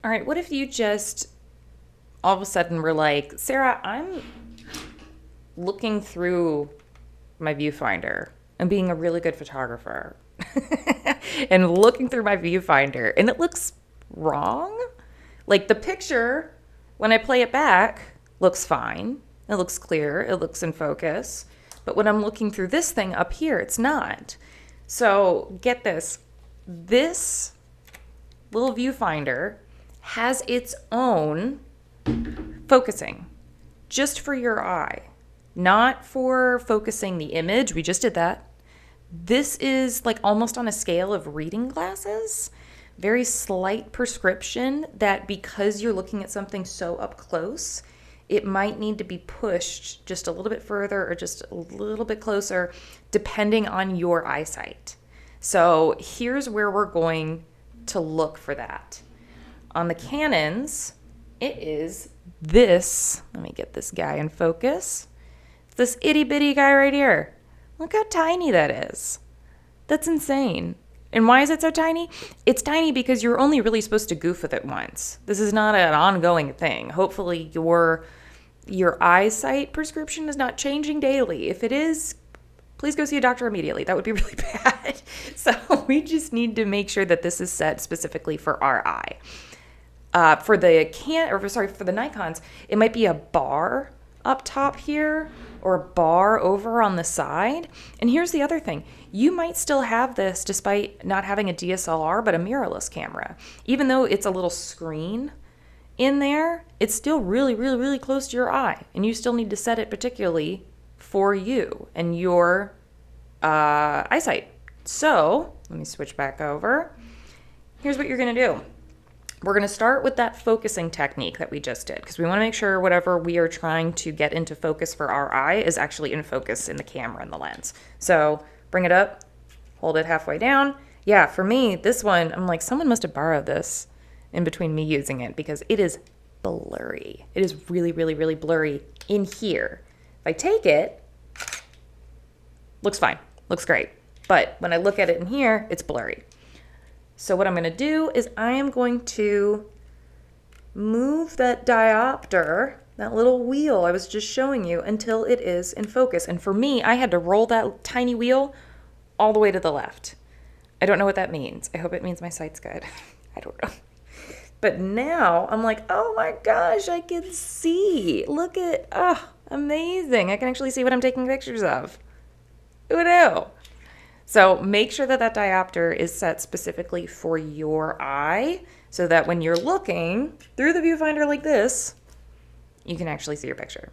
All right, what if you just all of a sudden were like, Sarah, I'm looking through my viewfinder and being a really good photographer and looking through my viewfinder and it looks wrong? Like the picture, when I play it back, looks fine. It looks clear. It looks in focus. But when I'm looking through this thing up here, it's not. So get this. This little viewfinder has its own focusing just for your eye, not for focusing the image. We just did that. This is like almost on a scale of reading glasses, very slight prescription that because you're looking at something so up close, it might need to be pushed just a little bit further or just a little bit closer depending on your eyesight. So here's where we're going to look for that. On the Canons, it is this. Let me get this guy in focus. It's this itty bitty guy right here. Look how tiny that is. That's insane. And why is it so tiny? It's tiny because you're only really supposed to goof with it once. This is not an ongoing thing. Hopefully your eyesight prescription is not changing daily. If it is, please go see a doctor immediately. That would be really bad. So we just need to make sure that this is set specifically for our eye. For the Nikons, it might be a bar up top here or a bar over on the side. And here's the other thing. You might still have this despite not having a DSLR, but a mirrorless camera. Even though it's a little screen in there, it's still really, really, really close to your eye. And you still need to set it particularly for you and your eyesight. So let me switch back over. Here's what you're going to do. We're going to start with that focusing technique that we just did because we want to make sure whatever we are trying to get into focus for our eye is actually in focus in the camera and the lens. So bring it up, hold it halfway down. Yeah, for me, this one, I'm like, someone must have borrowed this in between me using it because it is blurry. It is really, really, really blurry in here. If I take it, looks fine, looks great. But when I look at it in here, it's blurry. So what I'm going to do is I am going to move that diopter, that little wheel I was just showing you, until it is in focus. And for me, I had to roll that tiny wheel all the way to the left. I don't know what that means. I hope it means my sight's good. I don't know. But now I'm like, oh my gosh, I can see. Look at, amazing. I can actually see what I'm taking pictures of. Who knew? So make sure that that diopter is set specifically for your eye so that when you're looking through the viewfinder like this, you can actually see your picture.